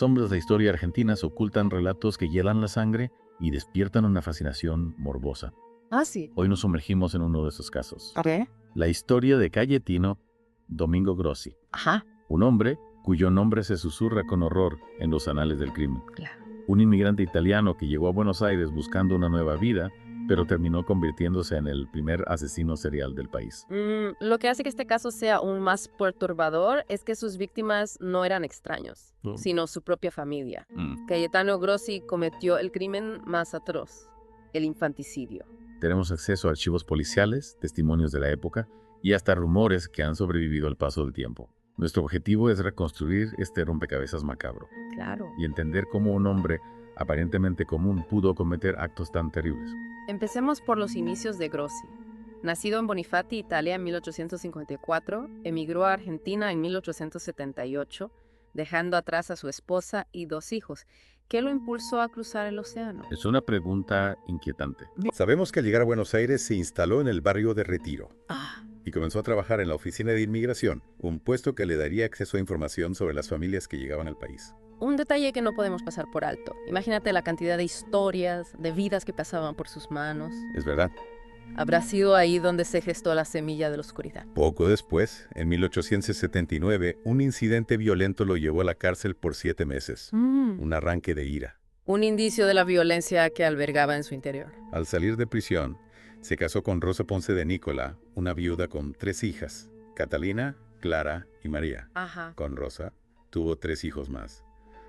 Sombras de historia argentinas ocultan relatos que hielan la sangre y despiertan una fascinación morbosa. Ah, sí. Hoy nos sumergimos en uno de esos casos. A ver. La historia de Cayetano Domingo Grossi, Ajá. un hombre cuyo nombre se susurra con horror en los anales del crimen. Claro. Un inmigrante italiano que llegó a Buenos Aires buscando una nueva vida, pero terminó convirtiéndose en el primer asesino serial del país. Lo que hace que este caso sea aún más perturbador es que sus víctimas no eran extraños, Oh. sino su propia familia. Mm. Cayetano Grossi cometió el crimen más atroz, el infanticidio. Tenemos acceso a archivos policiales, testimonios de la época y hasta rumores que han sobrevivido al paso del tiempo. Nuestro objetivo es reconstruir este rompecabezas macabro Claro. y entender cómo un hombre aparentemente común pudo cometer actos tan terribles. Empecemos por los inicios de Grossi. Nacido en Bonifati, Italia, en 1854, emigró a Argentina en 1878, dejando atrás a su esposa y 2 hijos. ¿Qué lo impulsó a cruzar el océano? Es una pregunta inquietante. Sabemos que al llegar a Buenos Aires se instaló en el barrio de Retiro Ah, y comenzó a trabajar en la oficina de inmigración, un puesto que le daría acceso a información sobre las familias que llegaban al país. un detalle que no podemos pasar por alto. Imagínate la cantidad de historias, de vidas que pasaban por sus manos. Es verdad. Habrá sido ahí donde se gestó la semilla de la oscuridad. Poco después, en 1879, un incidente violento lo llevó a la cárcel por 7 meses. Un arranque de ira. Un indicio de la violencia que albergaba en su interior. Al salir de prisión, se casó con Rosa Ponce de Nicola, una viuda con 3 hijas, Catalina, Clara y María. Ajá. Con Rosa, tuvo 3 hijos más,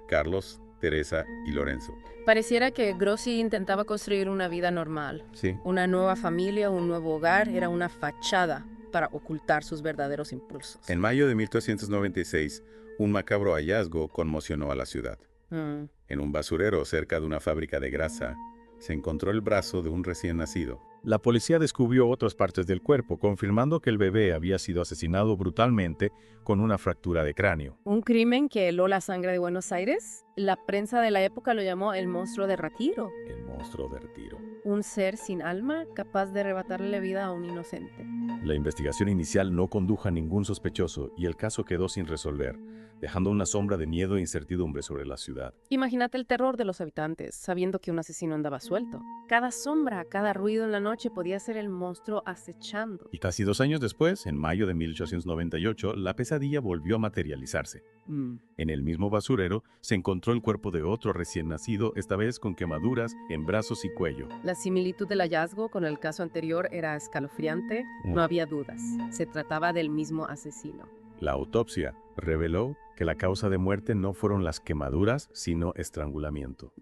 Carlos, Teresa y Lorenzo. Pareciera que Grossi intentaba construir una vida normal. Sí. Una nueva familia, un nuevo hogar, era una fachada para ocultar sus verdaderos impulsos. En mayo de 1896, un macabro hallazgo conmocionó a la ciudad. Mm. En un basurero cerca de una fábrica de grasa, se encontró el brazo de un recién nacido. La policía descubrió otras partes del cuerpo, confirmando que el bebé había sido asesinado brutalmente con una fractura de cráneo. Un crimen que heló la sangre de Buenos Aires. La prensa de la época lo llamó el monstruo de Retiro. El monstruo de Retiro. Un ser sin alma capaz de arrebatarle la vida a un inocente. La investigación inicial no condujo a ningún sospechoso y el caso quedó sin resolver, dejando una sombra de miedo e incertidumbre sobre la ciudad. Imagínate el terror de los habitantes, sabiendo que un asesino andaba suelto. Cada sombra, cada ruido en la noche podía ser el monstruo acechando. Y casi 2 años después, en mayo de 1898, la pesadilla volvió a materializarse. En el mismo basurero se encontró el cuerpo de otro recién nacido, esta vez con quemaduras en brazos y cuello. La similitud del hallazgo con el caso anterior era escalofriante, no había dudas. Se trataba del mismo asesino. La autopsia reveló que la causa de muerte no fueron las quemaduras, sino estrangulamiento.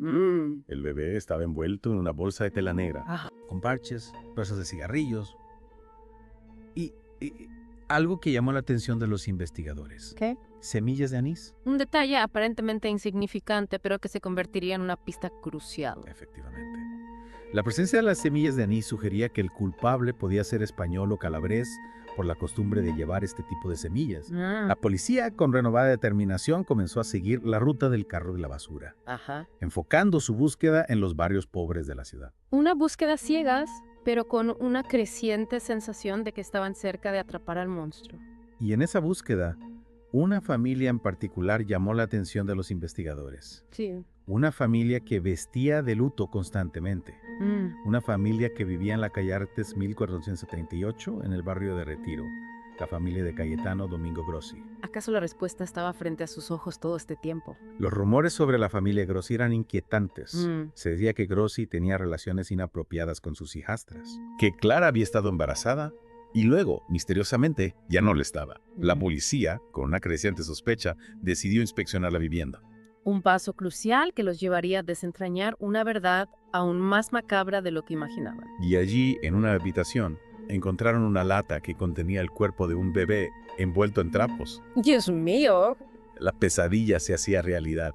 El bebé estaba envuelto en una bolsa de tela negra. Con parches, bolsas de cigarrillos. Y algo que llamó la atención de los investigadores. ¿Qué? Semillas de anís. Un detalle aparentemente insignificante, pero que se convertiría en una pista crucial. Efectivamente. La presencia de las semillas de anís sugería que el culpable podía ser español o calabrés por la costumbre de llevar este tipo de semillas. La policía, con renovada determinación, comenzó a seguir la ruta del carro de la basura, Ajá. enfocando su búsqueda en los barrios pobres de la ciudad. Una búsqueda ciegas, pero con una creciente sensación de que estaban cerca de atrapar al monstruo. Y en esa búsqueda, una familia en particular llamó la atención de los investigadores. Sí. Una familia que vestía de luto constantemente. Una familia que vivía en la calle Artes 1438 en el barrio de Retiro. La familia de Cayetano Domingo Grossi. ¿Acaso la respuesta estaba frente a sus ojos todo este tiempo? Los rumores sobre la familia Grossi eran inquietantes. Se decía que Grossi tenía relaciones inapropiadas con sus hijastras. Que Clara había estado embarazada y luego, misteriosamente, ya no lo estaba. La policía, con una creciente sospecha, decidió inspeccionar la vivienda. Un paso crucial que los llevaría a desentrañar una verdad aún más macabra de lo que imaginaban. Y allí, en una habitación, encontraron una lata que contenía el cuerpo de un bebé envuelto en trapos. ¡Dios mío! La pesadilla se hacía realidad.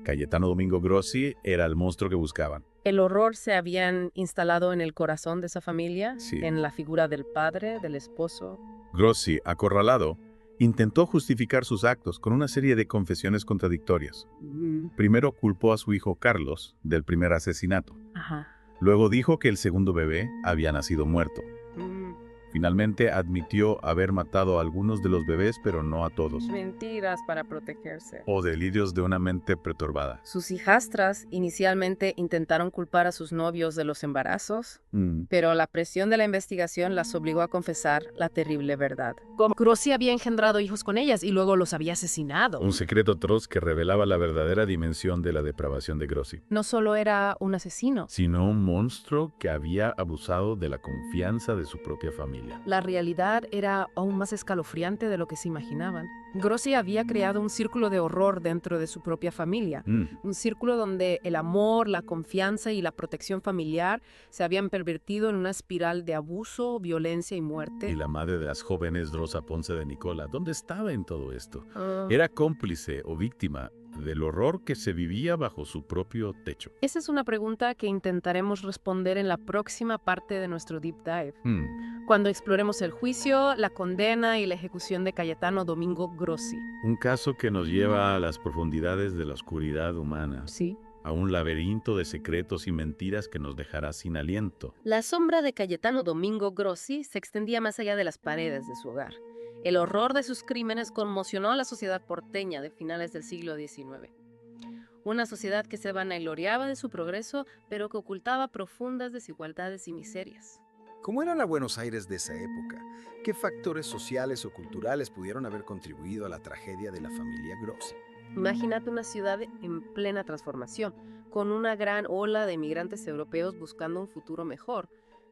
Cayetano Domingo Grossi era el monstruo que buscaban. El horror se habían instalado en el corazón de esa familia, Sí. en la figura del padre, del esposo. Grossi, acorralado, intentó justificar sus actos con una serie de confesiones contradictorias. Primero culpó a su hijo Carlos del primer asesinato. Ajá. Luego dijo que el segundo bebé había nacido muerto. Finalmente admitió haber matado a algunos de los bebés, pero no a todos. Mentiras para protegerse. O delirios de una mente perturbada. Sus hijastras inicialmente intentaron culpar a sus novios de los embarazos, pero la presión de la investigación las obligó a confesar la terrible verdad. Grossi había engendrado hijos con ellas y luego los había asesinado. Un secreto atroz que revelaba la verdadera dimensión de la depravación de Grossi. No solo era un asesino. Sino un monstruo que había abusado de la confianza de su propia familia. La realidad era aún más escalofriante de lo que se imaginaban. Grossi había creado un círculo de horror dentro de su propia familia. Un círculo donde el amor, la confianza y la protección familiar se habían pervertido en una espiral de abuso, violencia y muerte. Y la madre de las jóvenes, Rosa Ponce de Nicola, ¿dónde estaba en todo esto? Era cómplice o víctima del horror que se vivía bajo su propio techo. Esa es una pregunta que intentaremos responder en la próxima parte de nuestro Deep Dive, cuando exploremos el juicio, la condena y la ejecución de Cayetano Domingo Grossi. Un caso que nos lleva a las profundidades de la oscuridad humana. Sí. A un laberinto de secretos y mentiras que nos dejará sin aliento. La sombra de Cayetano Domingo Grossi se extendía más allá de las paredes de su hogar. El horror de sus crímenes conmocionó a la sociedad porteña de finales del siglo XIX. Una sociedad que se vanagloriaba de su progreso, pero que ocultaba profundas desigualdades y miserias. ¿Cómo era la Buenos Aires de esa época? ¿Qué factores sociales o culturales pudieron haber contribuido a la tragedia de la familia Grossi? Imagínate una ciudad en plena transformación, con una gran ola de migrantes europeos buscando un futuro mejor.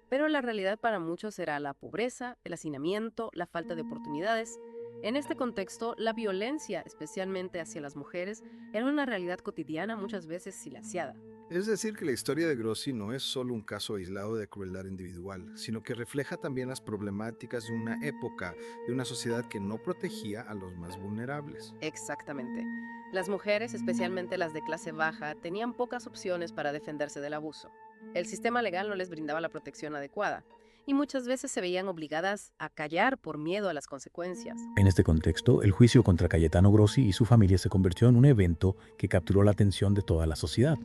Pero la realidad para muchos era la pobreza, el hacinamiento, la falta de oportunidades. En este contexto, la violencia, especialmente hacia las mujeres, era una realidad cotidiana muchas veces silenciada. Es decir, que la historia de Grossi no es solo un caso aislado de crueldad individual, sino que refleja también las problemáticas de una época, de una sociedad que no protegía a los más vulnerables. Exactamente. Las mujeres, especialmente las de clase baja, tenían pocas opciones para defenderse del abuso. El sistema legal no les brindaba la protección adecuada y muchas veces se veían obligadas a callar por miedo a las consecuencias. En este contexto, el juicio contra Cayetano Grossi y su familia se convirtió en un evento que capturó la atención de toda la sociedad.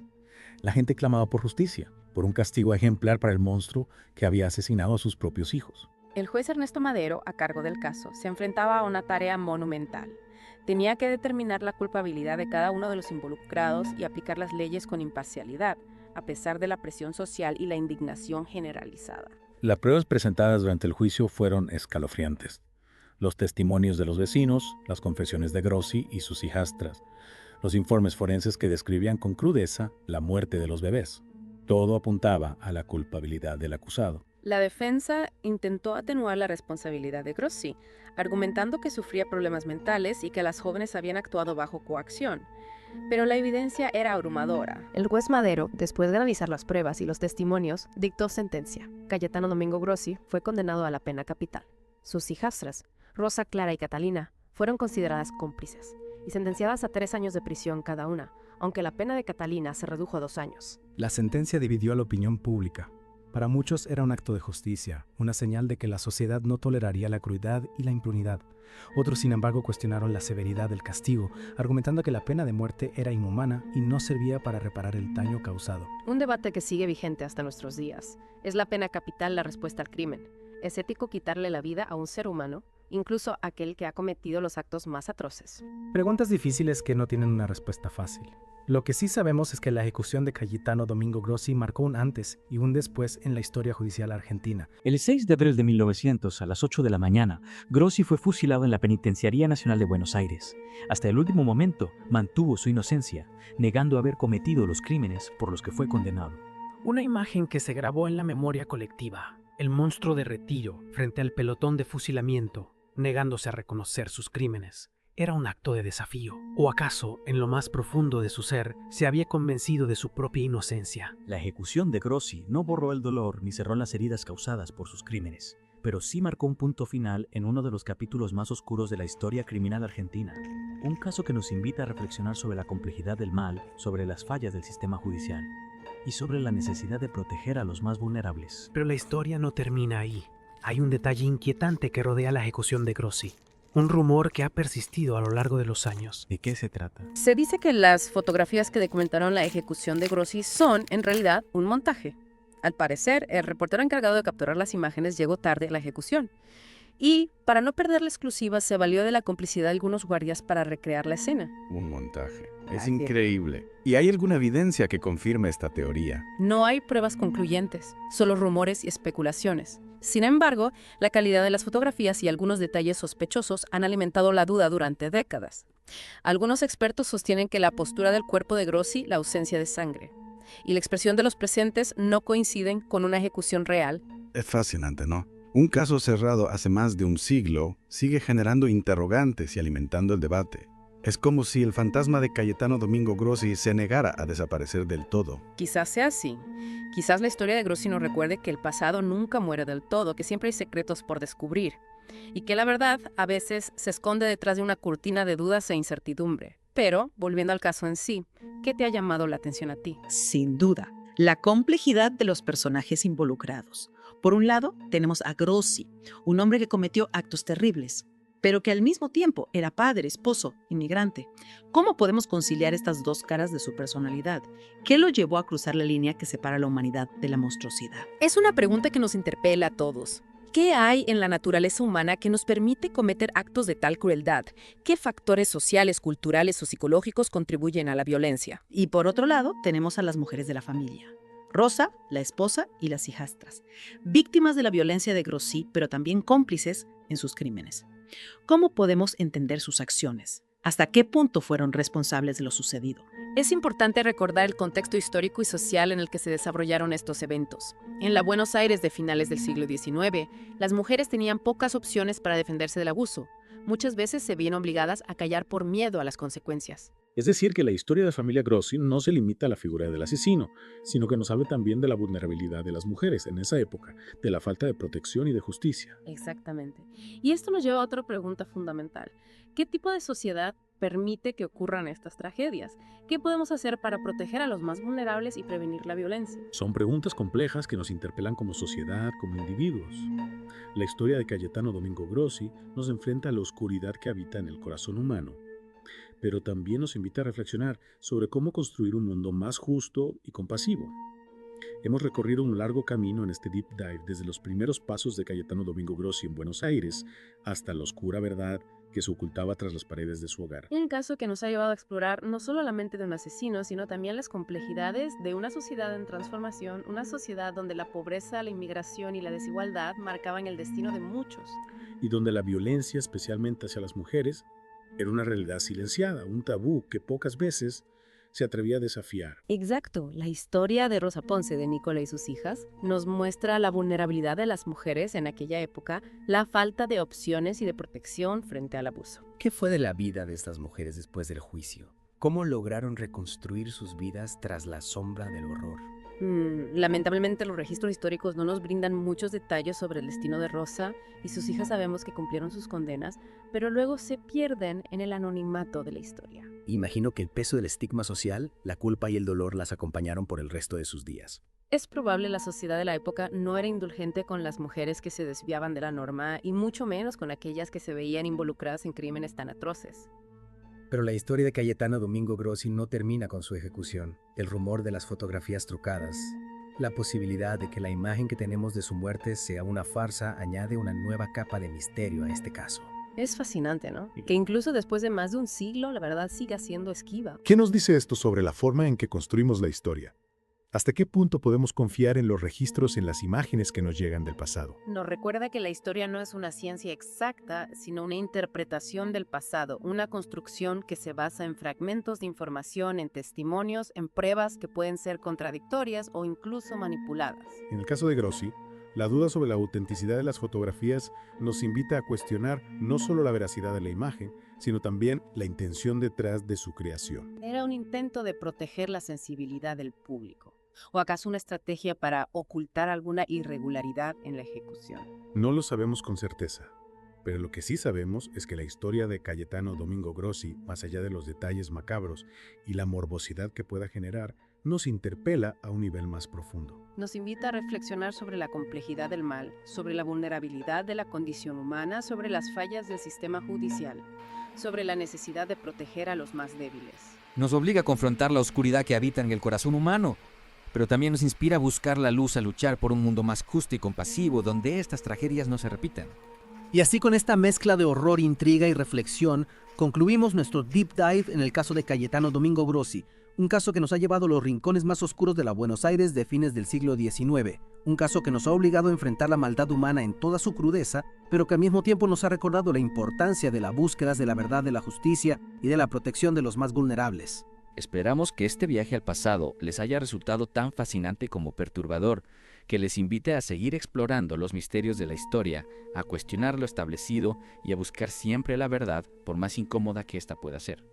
La gente clamaba por justicia, por un castigo ejemplar para el monstruo que había asesinado a sus propios hijos. El juez Ernesto Madero, a cargo del caso, se enfrentaba a una tarea monumental. Tenía que determinar la culpabilidad de cada uno de los involucrados y aplicar las leyes con imparcialidad, a pesar de la presión social y la indignación generalizada. Las pruebas presentadas durante el juicio fueron escalofriantes. Los testimonios de los vecinos, las confesiones de Grossi y sus hijastras, los informes forenses que describían con crudeza la muerte de los bebés. Todo apuntaba a la culpabilidad del acusado. La defensa intentó atenuar la responsabilidad de Grossi, argumentando que sufría problemas mentales y que las jóvenes habían actuado bajo coacción. Pero la evidencia era abrumadora. El juez Madero, después de analizar las pruebas y los testimonios, dictó sentencia. Cayetano Domingo Grossi fue condenado a la pena capital. Sus hijastras, Rosa, Clara y Catalina, fueron consideradas cómplices y sentenciadas a 3 años de prisión cada una, aunque la pena de Catalina se redujo a 2 años. La sentencia dividió a la opinión pública. Para muchos era un acto de justicia, una señal de que la sociedad no toleraría la crueldad y la impunidad. Otros, sin embargo, cuestionaron la severidad del castigo, argumentando que la pena de muerte era inhumana y no servía para reparar el daño causado. Un debate que sigue vigente hasta nuestros días. ¿Es la pena capital la respuesta al crimen? ¿Es ético quitarle la vida a un ser humano, incluso aquel que ha cometido los actos más atroces? Preguntas difíciles que no tienen una respuesta fácil. Lo que sí sabemos es que la ejecución de Cayetano Domingo Grossi marcó un antes y un después en la historia judicial argentina. El 6 de abril de 1900, a las 8 de la mañana, Grossi fue fusilado en la Penitenciaría Nacional de Buenos Aires. Hasta el último momento mantuvo su inocencia, negando haber cometido los crímenes por los que fue condenado. Una imagen que se grabó en la memoria colectiva, el monstruo de retiro frente al pelotón de fusilamiento, negándose a reconocer sus crímenes. Era un acto de desafío. ¿O acaso, en lo más profundo de su ser, se había convencido de su propia inocencia? La ejecución de Grossi no borró el dolor ni cerró las heridas causadas por sus crímenes, pero sí marcó un punto final en uno de los capítulos más oscuros de la historia criminal argentina. Un caso que nos invita a reflexionar sobre la complejidad del mal, sobre las fallas del sistema judicial y sobre la necesidad de proteger a los más vulnerables. Pero la historia no termina ahí. Hay un detalle inquietante que rodea la ejecución de Grossi. Un rumor que ha persistido a lo largo de los años. ¿De qué se trata? Se dice que las fotografías que documentaron la ejecución de Grossi son, en realidad, un montaje. Al parecer, el reportero encargado de capturar las imágenes llegó tarde a la ejecución. Y, para no perder la exclusiva, se valió de la complicidad de algunos guardias para recrear la escena. Un montaje. Es Así es. increíble. ¿Y hay alguna evidencia que confirme esta teoría? No hay pruebas concluyentes, solo rumores y especulaciones. Sin embargo, la calidad de las fotografías y algunos detalles sospechosos han alimentado la duda durante décadas. Algunos expertos sostienen que la postura del cuerpo de Grossi, la ausencia de sangre, y la expresión de los presentes no coinciden con una ejecución real. Es fascinante, ¿no? Un caso cerrado hace más de un siglo sigue generando interrogantes y alimentando el debate. Es como si el fantasma de Cayetano Domingo Grossi se negara a desaparecer del todo. Quizás sea así. Quizás la historia de Grossi nos recuerde que el pasado nunca muere del todo, que siempre hay secretos por descubrir, y que la verdad a veces se esconde detrás de una cortina de dudas e incertidumbre. Pero, volviendo al caso en sí, ¿qué te ha llamado la atención a ti? Sin duda, la complejidad de los personajes involucrados. Por un lado, tenemos a Grossi, un hombre que cometió actos terribles, pero que al mismo tiempo era padre, esposo, inmigrante. ¿Cómo podemos conciliar estas dos caras de su personalidad? ¿Qué lo llevó a cruzar la línea que separa a la humanidad de la monstruosidad? Es una pregunta que nos interpela a todos. ¿Qué hay en la naturaleza humana que nos permite cometer actos de tal crueldad? ¿Qué factores sociales, culturales o psicológicos contribuyen a la violencia? Y por otro lado, tenemos a las mujeres de la familia. Rosa, la esposa y las hijastras, víctimas de la violencia de Grossi, pero también cómplices en sus crímenes. ¿Cómo podemos entender sus acciones? ¿Hasta qué punto fueron responsables de lo sucedido? Es importante recordar el contexto histórico y social en el que se desarrollaron estos eventos. En la Buenos Aires de finales del siglo XIX, las mujeres tenían pocas opciones para defenderse del abuso. Muchas veces se vieron obligadas a callar por miedo a las consecuencias. Es decir, que la historia de la familia Grossi no se limita a la figura del asesino, sino que nos habla también de la vulnerabilidad de las mujeres en esa época, de la falta de protección y de justicia. Exactamente. Y esto nos lleva a otra pregunta fundamental. ¿Qué tipo de sociedad permite que ocurran estas tragedias? ¿Qué podemos hacer para proteger a los más vulnerables y prevenir la violencia? Son preguntas complejas que nos interpelan como sociedad, como individuos. La historia de Cayetano Domingo Grossi nos enfrenta a la oscuridad que habita en el corazón humano, pero también nos invita a reflexionar sobre cómo construir un mundo más justo y compasivo. Hemos recorrido un largo camino en este deep dive desde los primeros pasos de Cayetano Domingo Grossi en Buenos Aires hasta la oscura verdad que se ocultaba tras las paredes de su hogar. Un caso que nos ha llevado a explorar no solo la mente de un asesino, sino también las complejidades de una sociedad en transformación, una sociedad donde la pobreza, la inmigración y la desigualdad marcaban el destino de muchos. Y donde la violencia, especialmente hacia las mujeres, era una realidad silenciada, un tabú que pocas veces se atrevía a desafiar. Exacto. La historia de Rosa Ponce, de Nicola y sus hijas, nos muestra la vulnerabilidad de las mujeres en aquella época, la falta de opciones y de protección frente al abuso. ¿Qué fue de la vida de estas mujeres después del juicio? ¿Cómo lograron reconstruir sus vidas tras la sombra del horror? Lamentablemente los registros históricos no nos brindan muchos detalles sobre el destino de Rosa y sus hijas. Sabemos que cumplieron sus condenas, pero luego se pierden en el anonimato de la historia. Imagino que el peso del estigma social, la culpa y el dolor las acompañaron por el resto de sus días. Es probable la sociedad de la época no era indulgente con las mujeres que se desviaban de la norma y mucho menos con aquellas que se veían involucradas en crímenes tan atroces. Pero la historia de Cayetano Domingo Grossi no termina con su ejecución. El rumor de las fotografías trucadas, la posibilidad de que la imagen que tenemos de su muerte sea una farsa añade una nueva capa de misterio a este caso. Es fascinante, ¿no? Que incluso después de más de un siglo, la verdad siga siendo esquiva. ¿Qué nos dice esto sobre la forma en que construimos la historia? ¿Hasta qué punto podemos confiar en los registros, en las imágenes que nos llegan del pasado? Nos recuerda que la historia no es una ciencia exacta, sino una interpretación del pasado, una construcción que se basa en fragmentos de información, en testimonios, en pruebas que pueden ser contradictorias o incluso manipuladas. En el caso de Grossi, la duda sobre la autenticidad de las fotografías nos invita a cuestionar no solo la veracidad de la imagen, sino también la intención detrás de su creación. Era un intento de proteger la sensibilidad del público. ¿O acaso una estrategia para ocultar alguna irregularidad en la ejecución? No lo sabemos con certeza, pero lo que sí sabemos es que la historia de Cayetano Domingo Grossi, más allá de los detalles macabros y la morbosidad que pueda generar, nos interpela a un nivel más profundo. Nos invita a reflexionar sobre la complejidad del mal, sobre la vulnerabilidad de la condición humana, sobre las fallas del sistema judicial, sobre la necesidad de proteger a los más débiles. Nos obliga a confrontar la oscuridad que habita en el corazón humano, pero también nos inspira a buscar la luz, a luchar por un mundo más justo y compasivo, donde estas tragedias no se repitan. Y así, con esta mezcla de horror, intriga y reflexión, concluimos nuestro deep dive en el caso de Cayetano Domingo Grossi, un caso que nos ha llevado a los rincones más oscuros de la Buenos Aires de fines del siglo XIX, un caso que nos ha obligado a enfrentar la maldad humana en toda su crudeza, pero que al mismo tiempo nos ha recordado la importancia de la búsqueda de la verdad, de la justicia y de la protección de los más vulnerables. Esperamos que este viaje al pasado les haya resultado tan fascinante como perturbador, que les invite a seguir explorando los misterios de la historia, a cuestionar lo establecido y a buscar siempre la verdad, por más incómoda que ésta pueda ser.